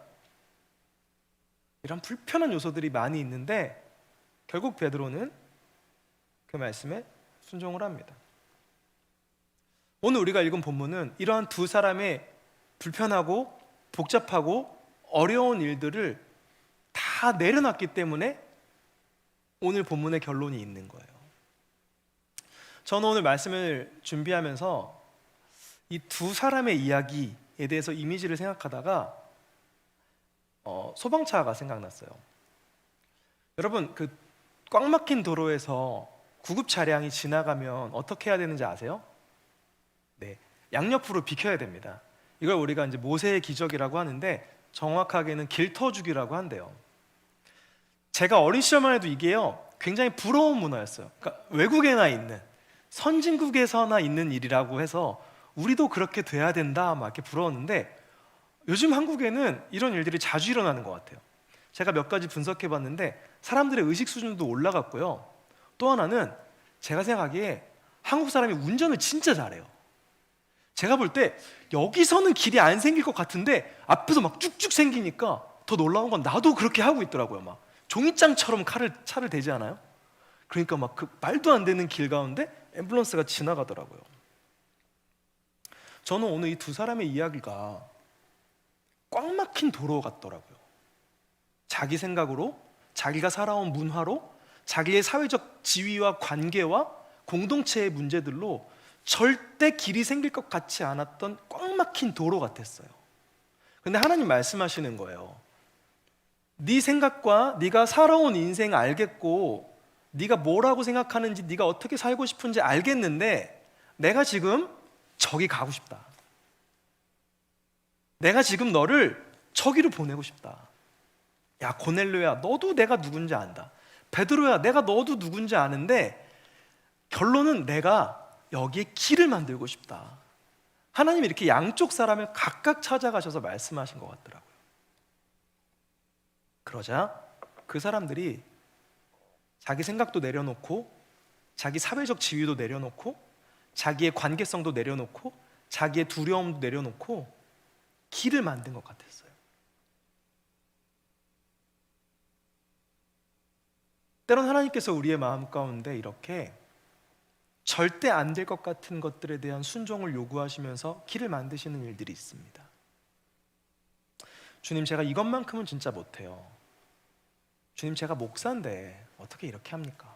이런 불편한 요소들이 많이 있는데 결국 베드로는 그 말씀에 순종을 합니다. 오늘 우리가 읽은 본문은 이러한 두 사람의 불편하고 복잡하고 어려운 일들을 다 내려놨기 때문에 오늘 본문의 결론이 있는 거예요. 저는 오늘 말씀을 준비하면서 이 두 사람의 이야기에 대해서 이미지를 생각하다가 소방차가 생각났어요. 여러분, 그 꽉 막힌 도로에서 구급 차량이 지나가면 어떻게 해야 되는지 아세요? 네, 양옆으로 비켜야 됩니다. 이걸 우리가 이제 모세의 기적이라고 하는데 정확하게는 길터주기라고 한대요. 제가 어린 시절만 해도 이게요 굉장히 부러운 문화였어요. 그러니까 외국에나 있는 선진국에서나 있는 일이라고 해서 우리도 그렇게 돼야 된다 막 이렇게 부러웠는데 요즘 한국에는 이런 일들이 자주 일어나는 것 같아요. 제가 몇 가지 분석해 봤는데 사람들의 의식 수준도 올라갔고요. 또 하나는 제가 생각하기에 한국 사람이 운전을 진짜 잘해요. 제가 볼 때 여기서는 길이 안 생길 것 같은데 앞에서 막 쭉쭉 생기니까 더 놀라운 건 나도 그렇게 하고 있더라고요. 막 종이장처럼 차를 대지 않아요? 그러니까 막 그 말도 안 되는 길 가운데 앰뷸런스가 지나가더라고요. 저는 오늘 이 두 사람의 이야기가 꽉 막힌 도로 같더라고요. 자기 생각으로, 자기가 살아온 문화로, 자기의 사회적 지위와 관계와 공동체의 문제들로 절대 길이 생길 것 같지 않았던 꽉 막힌 도로 같았어요. 근데 하나님 말씀하시는 거예요. 네 생각과 네가 살아온 인생 알겠고 네가 뭐라고 생각하는지 네가 어떻게 살고 싶은지 알겠는데 내가 지금 저기 가고 싶다. 내가 지금 너를 저기로 보내고 싶다. 야 고넬료야 너도 내가 누군지 안다. 베드로야 내가 너도 누군지 아는데 결론은 내가 여기에 길을 만들고 싶다. 하나님이 이렇게 양쪽 사람을 각각 찾아가셔서 말씀하신 것 같더라고요. 그러자 그 사람들이 자기 생각도 내려놓고 자기 사회적 지위도 내려놓고 자기의 관계성도 내려놓고 자기의 두려움도 내려놓고 길을 만든 것 같았어요. 때론 하나님께서 우리의 마음 가운데 이렇게 절대 안 될 것 같은 것들에 대한 순종을 요구하시면서 길을 만드시는 일들이 있습니다. 주님 제가 이것만큼은 진짜 못해요. 주님 제가 목사인데 어떻게 이렇게 합니까?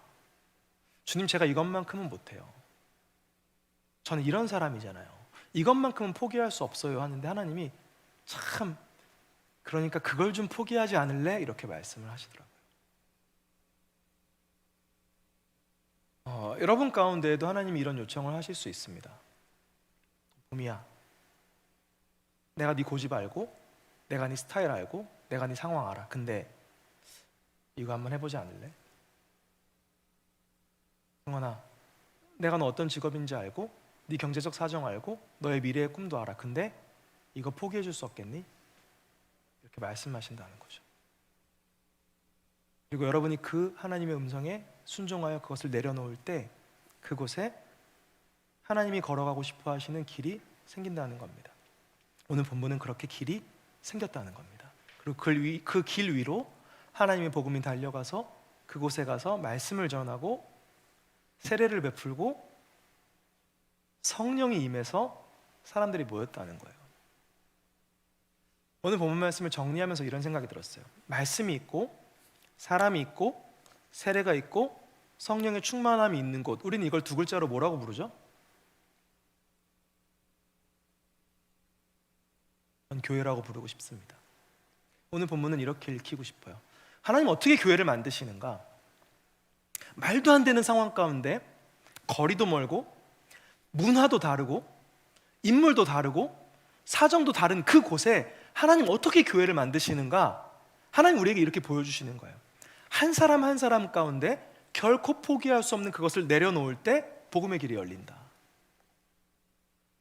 주님 제가 이것만큼은 못해요. 저는 이런 사람이잖아요. 이것만큼은 포기할 수 없어요 하는데 하나님이 참 그러니까 그걸 좀 포기하지 않을래? 이렇게 말씀을 하시더라고요. 여러분 가운데에도 하나님이 이런 요청을 하실 수 있습니다. 봄이야 내가 네 고집 알고 내가 네 스타일 알고 내가 네 상황 알아. 근데 이거 한번 해보지 않을래? 승원아 내가 너 어떤 직업인지 알고 네 경제적 사정 알고 너의 미래의 꿈도 알아. 근데 이거 포기해 줄 수 없겠니? 이렇게 말씀하신다는 거죠. 그리고 여러분이 그 하나님의 음성에 순종하여 그것을 내려놓을 때 그곳에 하나님이 걸어가고 싶어 하시는 길이 생긴다는 겁니다. 오늘 본문은 그렇게 길이 생겼다는 겁니다. 그리고 그 길 위로 하나님의 복음이 달려가서 그곳에 가서 말씀을 전하고 세례를 베풀고 성령이 임해서 사람들이 모였다는 거예요. 오늘 본문 말씀을 정리하면서 이런 생각이 들었어요. 말씀이 있고 사람이 있고 세례가 있고 성령의 충만함이 있는 곳, 우리는 이걸 두 글자로 뭐라고 부르죠? 전 교회라고 부르고 싶습니다. 오늘 본문은 이렇게 읽히고 싶어요. 하나님 어떻게 교회를 만드시는가? 말도 안 되는 상황 가운데 거리도 멀고 문화도 다르고 인물도 다르고 사정도 다른 그 곳에 하나님 어떻게 교회를 만드시는가? 하나님 우리에게 이렇게 보여주시는 거예요. 한 사람 한 사람 가운데 결코 포기할 수 없는 그것을 내려놓을 때 복음의 길이 열린다.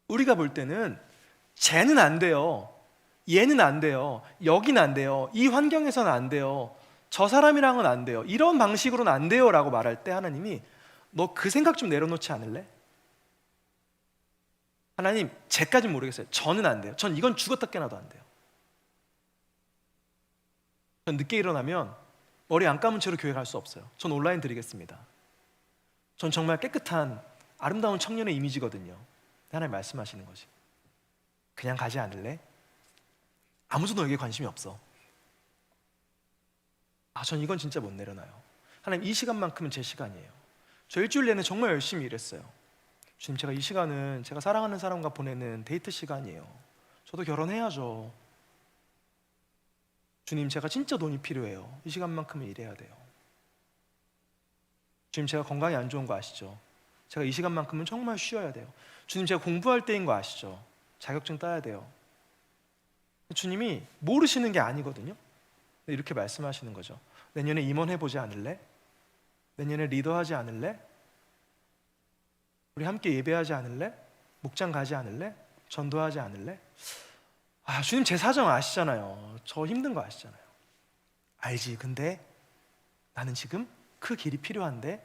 우리가 볼 때는 쟤는 안 돼요, 얘는 안 돼요, 여긴 안 돼요, 이 환경에서는 안 돼요, 저 사람이랑은 안 돼요, 이런 방식으로는 안 돼요 라고 말할 때 하나님이 너 그 생각 좀 내려놓지 않을래? 하나님, 제까진 모르겠어요. 저는 안 돼요. 전 이건 죽었다 깨나도 안 돼요. 전 늦게 일어나면 머리 안 감은 채로 교회 갈 수 없어요. 전 온라인 드리겠습니다. 전 정말 깨끗한 아름다운 청년의 이미지거든요. 하나님 말씀하시는 것이, 그냥 가지 않을래? 아무도 너에게 관심이 없어. 전 이건 진짜 못 내려놔요. 하나님, 이 시간만큼은 제 시간이에요. 저 일주일 내내 정말 열심히 일했어요. 주님, 제가 이 시간은 제가 사랑하는 사람과 보내는 데이트 시간이에요. 저도 결혼해야죠. 주님, 제가 진짜 돈이 필요해요. 이 시간만큼은 일해야 돼요. 주님, 제가 건강이 안 좋은 거 아시죠? 제가 이 시간만큼은 정말 쉬어야 돼요. 주님, 제가 공부할 때인 거 아시죠? 자격증 따야 돼요. 주님이 모르시는 게 아니거든요. 이렇게 말씀하시는 거죠. 내년에 임원해보지 않을래? 내년에 리더하지 않을래? 우리 함께 예배하지 않을래? 목장 가지 않을래? 전도하지 않을래? 주님, 제 사정 아시잖아요. 저 힘든 거 아시잖아요. 알지. 근데 나는 지금 그 길이 필요한데,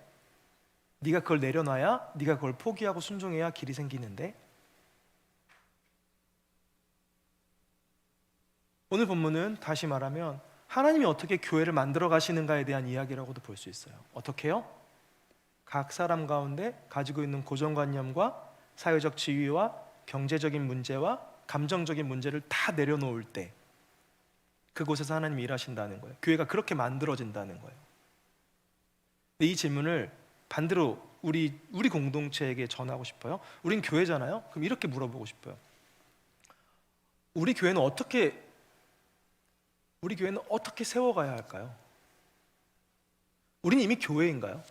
네가 그걸 내려놔야, 네가 그걸 포기하고 순종해야 길이 생기는데. 오늘 본문은 다시 말하면 하나님이 어떻게 교회를 만들어 가시는가에 대한 이야기라고도 볼 수 있어요. 어떻게요? 각 사람 가운데 가지고 있는 고정관념과 사회적 지위와 경제적인 문제와 감정적인 문제를 다 내려놓을 때 그곳에서 하나님이 일하신다는 거예요. 교회가 그렇게 만들어진다는 거예요. 이 질문을 반대로 우리 공동체에게 전하고 싶어요. 우린 교회잖아요. 그럼 이렇게 물어보고 싶어요. 우리 교회는 어떻게 세워가야 할까요? 우리는 이미 교회인가요?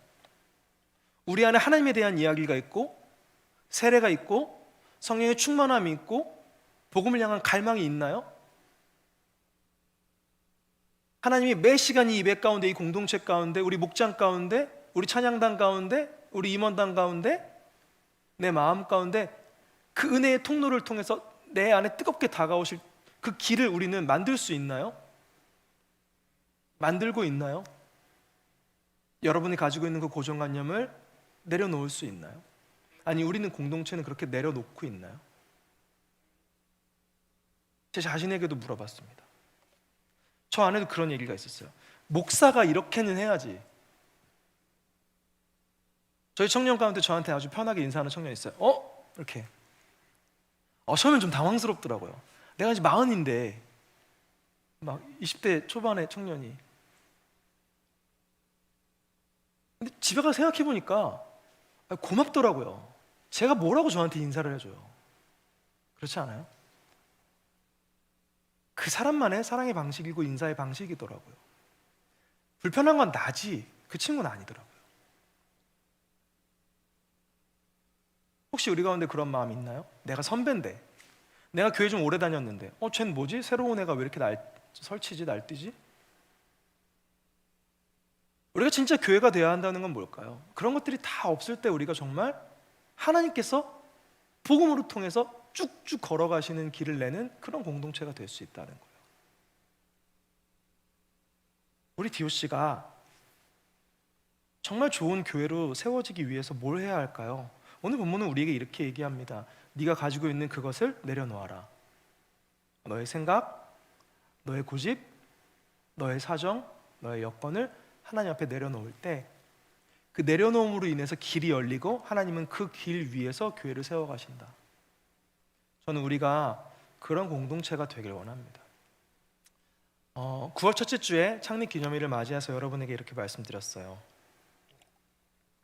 우리 안에 하나님에 대한 이야기가 있고, 세례가 있고, 성령의 충만함이 있고, 복음을 향한 갈망이 있나요? 하나님이 매 시간 이 예배 가운데, 이 공동체 가운데, 우리 목장 가운데, 우리 찬양단 가운데, 우리 임원단 가운데, 내 마음 가운데 그 은혜의 통로를 통해서 내 안에 뜨겁게 다가오실 그 길을 우리는 만들 수 있나요? 만들고 있나요? 여러분이 가지고 있는 그 고정관념을 내려놓을 수 있나요? 아니, 우리는 공동체는 그렇게 내려놓고 있나요? 제 자신에게도 물어봤습니다. 저 안에도 그런 얘기가 있었어요. 목사가 이렇게는 해야지. 저희 청년 가운데 저한테 아주 편하게 인사하는 청년이 있어요. 이렇게. 처음엔 좀 당황스럽더라고요. 내가 이제 40인데 막 20대 초반의 청년이. 근데 집에 가서 생각해 보니까 고맙더라고요. 제가 뭐라고 저한테 인사를 해줘요. 그렇지 않아요? 그 사람만의 사랑의 방식이고 인사의 방식이더라고요. 불편한 건 나지 그 친구는 아니더라고요. 혹시 우리 가운데 그런 마음 있나요? 내가 선배인데, 내가 교회 좀 오래 다녔는데 쟤는 뭐지? 새로운 애가 왜 이렇게 설치지? 날뛰지? 우리가 진짜 교회가 되어야 한다는 건 뭘까요? 그런 것들이 다 없을 때 우리가 정말 하나님께서 복음으로 통해서 쭉쭉 걸어가시는 길을 내는 그런 공동체가 될 수 있다는 거예요. 우리 DOC가 정말 좋은 교회로 세워지기 위해서 뭘 해야 할까요? 오늘 본문은 우리에게 이렇게 얘기합니다. 네가 가지고 있는 그것을 내려놓아라. 너의 생각, 너의 고집, 너의 사정, 너의 여건을 하나님 앞에 내려놓을 때 그 내려놓음으로 인해서 길이 열리고 하나님은 그 길 위에서 교회를 세워가신다. 저는 우리가 그런 공동체가 되길 원합니다. 9월 첫째 주에 창립 기념일을 맞이해서 여러분에게 이렇게 말씀드렸어요.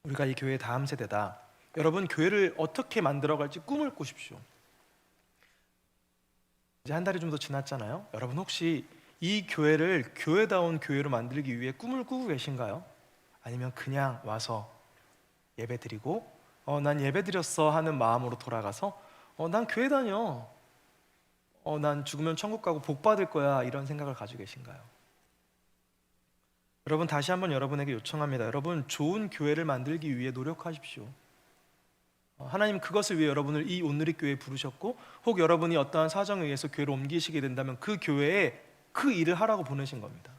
우리가 이 교회의 다음 세대다. 여러분, 교회를 어떻게 만들어갈지 꿈을 꾸십시오. 이제 한 달이 좀 더 지났잖아요. 여러분, 혹시 이 교회를 교회다운 교회로 만들기 위해 꿈을 꾸고 계신가요? 아니면 그냥 와서 예배 드리고 난 예배 드렸어 하는 마음으로 돌아가서 난 교회 다녀, 난 죽으면 천국 가고 복 받을 거야, 이런 생각을 가지고 계신가요? 여러분, 다시 한번 여러분에게 요청합니다. 여러분, 좋은 교회를 만들기 위해 노력하십시오. 하나님 그것을 위해 여러분을 이 온누리교회에 부르셨고, 혹 여러분이 어떠한 사정에 의해서 교회를 옮기시게 된다면 그 교회에 그 일을 하라고 보내신 겁니다.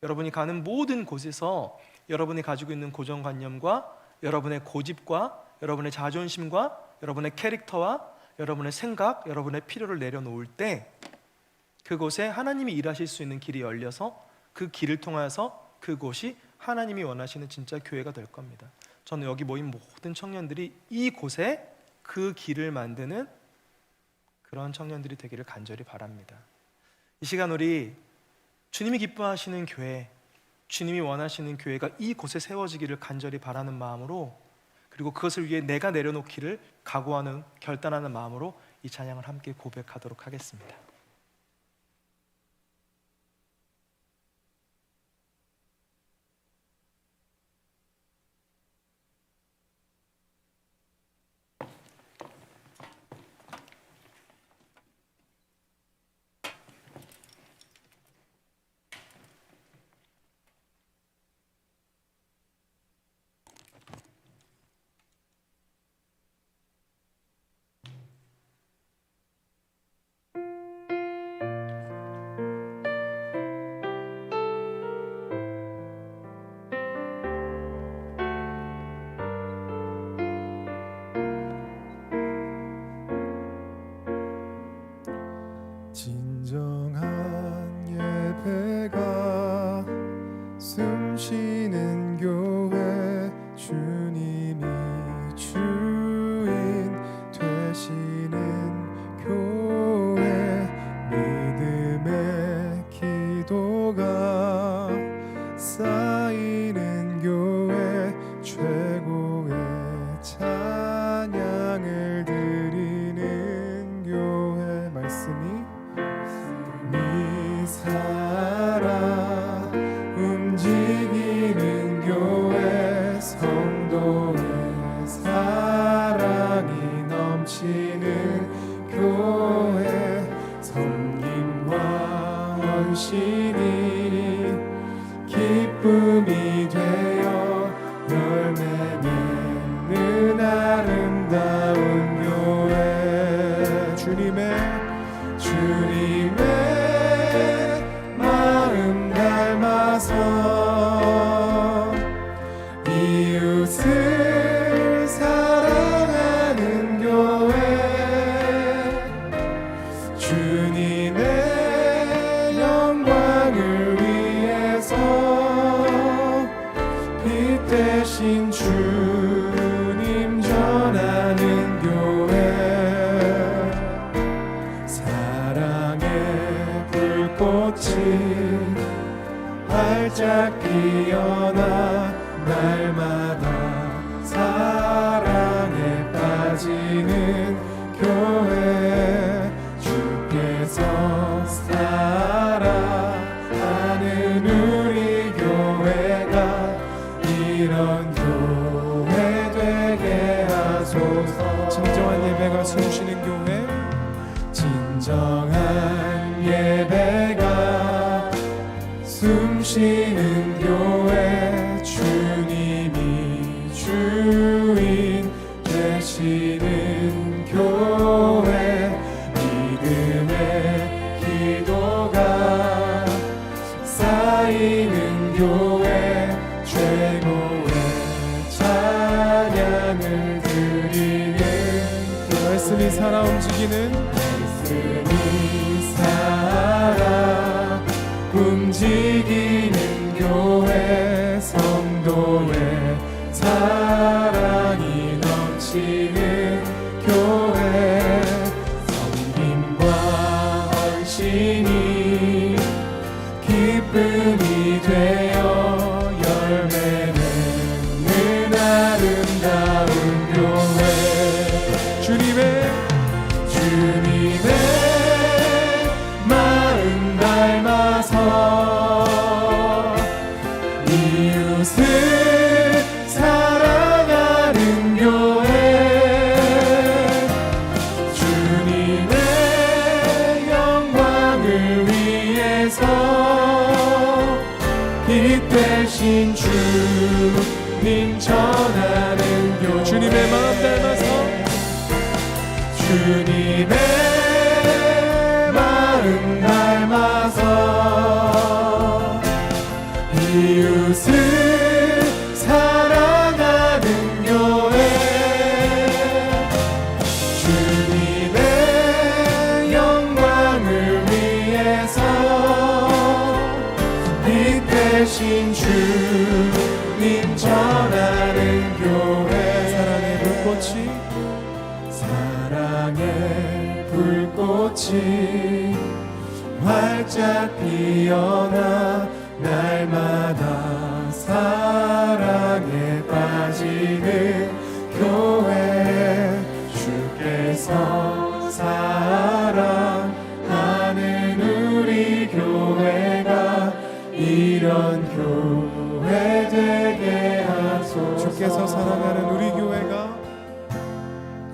여러분이 가는 모든 곳에서 여러분이 가지고 있는 고정관념과 여러분의 고집과 여러분의 자존심과 여러분의 캐릭터와 여러분의 생각, 여러분의 필요를 내려놓을 때 그곳에 하나님이 일하실 수 있는 길이 열려서 그 길을 통하여서 그곳이 하나님이 원하시는 진짜 교회가 될 겁니다. 저는 여기 모인 모든 청년들이 이곳에 그 길을 만드는 그런 청년들이 되기를 간절히 바랍니다. 이 시간 우리 주님이 기뻐하시는 교회, 주님이 원하시는 교회가 이곳에 세워지기를 간절히 바라는 마음으로, 그리고 그것을 위해 내가 내려놓기를 각오하는, 결단하는 마음으로 이 찬양을 함께 고백하도록 하겠습니다. 진정한 예배가 숨쉬는 교회, 주님이 주인 되시는 교회, 믿음의 기도가 쌓이는 교회, 최고의 찬양을 드리는 교회. 말씀이 살아 움직이는 교회, 성도의 사랑이 넘치는 교회, 섬김과 헌신이 기쁨이 되어 열매 맺는 아름다운 교회, 주님의 마음 닮아서 이웃을 사랑하는 교회, 주님의 영광을 위해서 빛 대신 주님 전하는 교회, 사랑의 불꽃이 활짝 피어나 날마다 사랑에 빠지는 교회, 주께서 사랑하는 우리 교회가 이런 교회 되게 하소서. 진정한 예배가 숨쉬는 교회, 진정한 예배가 숨쉬는 교회, 주님이 주인 되시는 교회, 믿음의 기도가 쌓이는 교회, 최고의 찬양을 드리는 교회. 말씀이 살아 움직이는, 말씀이 살아 움직이는 교회, 성도의 사랑이 넘치는 교회, 섬김과 헌신이 기쁨이 되어 열매 맺는 아름다운 교회, 주님의 마음 닮아서 이웃을 사랑하는 교회, 주님의 영광을 위해서 빛 대신 주님 전하는 교회, 주님의 마음 닮아서, 주님의 마음 닮아서 이웃을 사랑하는 교회, 주님의 되신 주님 전하는 교회 사랑의 불꽃이 사랑의 불꽃이 활짝 피어나 날마다 사랑에 빠지는 교회 주께서 사랑하는 우리 교회가 이런 교회 되게 하소서. 주께서 사랑하는 우리 교회가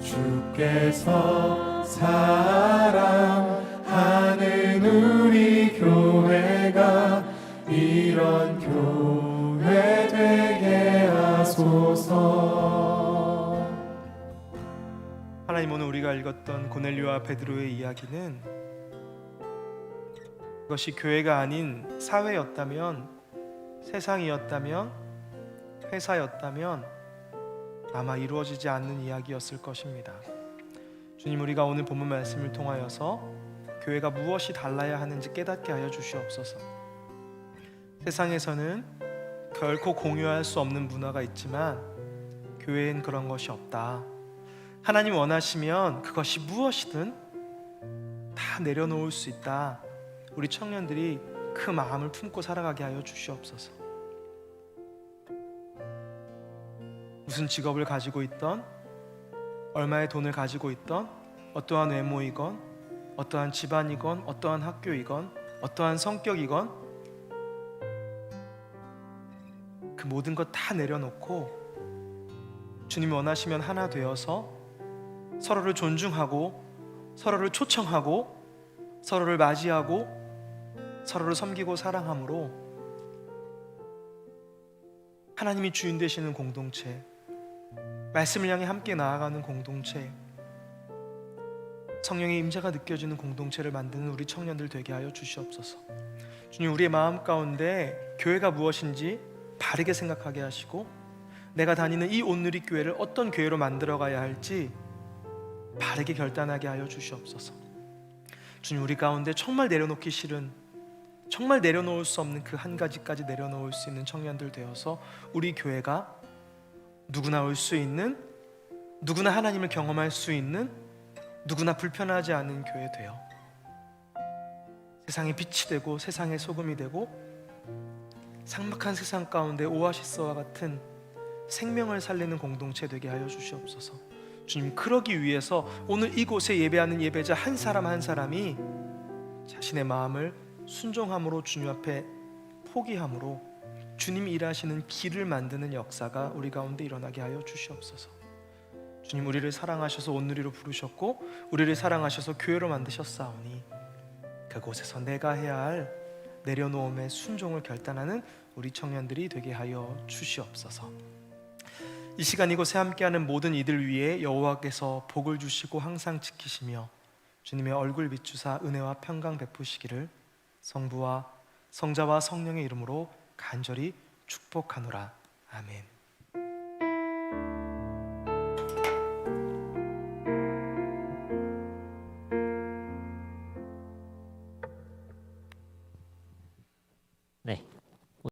주께서 사랑하는 우리 교회가 이런 교회 되게 하소서. 하나님, 오늘 우리가 읽었던 고넬료와 베드로의 이야기는 그것이 교회가 아닌 사회였다면, 세상이었다면, 회사였다면 아마 이루어지지 않는 이야기였을 것입니다. 주님, 우리가 오늘 본문 말씀을 통하여서 교회가 무엇이 달라야 하는지 깨닫게 하여 주시옵소서. 세상에서는 결코 공유할 수 없는 문화가 있지만 교회엔 그런 것이 없다. 하나님 원하시면 그것이 무엇이든 다 내려놓을 수 있다. 우리 청년들이 그 마음을 품고 살아가게 하여 주시옵소서. 무슨 직업을 가지고 있던, 얼마의 돈을 가지고 있던, 어떠한 외모이건, 어떠한 집안이건, 어떠한 학교이건, 어떠한 성격이건 그 모든 것 다 내려놓고 주님이 원하시면 하나 되어서 서로를 존중하고, 서로를 초청하고, 서로를 맞이하고, 서로를 섬기고 사랑함으로 하나님이 주인 되시는 공동체, 말씀을 향해 함께 나아가는 공동체, 성령의 임재가 느껴지는 공동체를 만드는 우리 청년들 되게 하여 주시옵소서. 주님, 우리의 마음 가운데 교회가 무엇인지 바르게 생각하게 하시고, 내가 다니는 이 온누리 교회를 어떤 교회로 만들어가야 할지 바르게 결단하게 하여 주시옵소서. 주님, 우리 가운데 정말 내려놓기 싫은, 정말 내려놓을 수 없는 그 한 가지까지 내려놓을 수 있는 청년들 되어서 우리 교회가 누구나 올 수 있는, 누구나 하나님을 경험할 수 있는, 누구나 불편하지 않은 교회 되어 세상의 빛이 되고 세상의 소금이 되고 삭막한 세상 가운데 오아시스와 같은 생명을 살리는 공동체 되게 하여 주시옵소서. 주님, 그러기 위해서 오늘 이곳에 예배하는 예배자 한 사람 한 사람이 자신의 마음을 순종함으로 주님 앞에 포기함으로 주님이 일하시는 길을 만드는 역사가 우리 가운데 일어나게 하여 주시옵소서. 주님, 우리를 사랑하셔서 온누리로 부르셨고 우리를 사랑하셔서 교회로 만드셨사오니 그곳에서 내가 해야 할 내려놓음의 순종을 결단하는 우리 청년들이 되게 하여 주시옵소서. 이 시간 이곳에 함께하는 모든 이들 위에 여호와께서 복을 주시고 항상 지키시며 주님의 얼굴 비추사 은혜와 평강 베푸시기를 성부와 성자와 성령의 이름으로 간절히 축복하노라. 아멘. 네,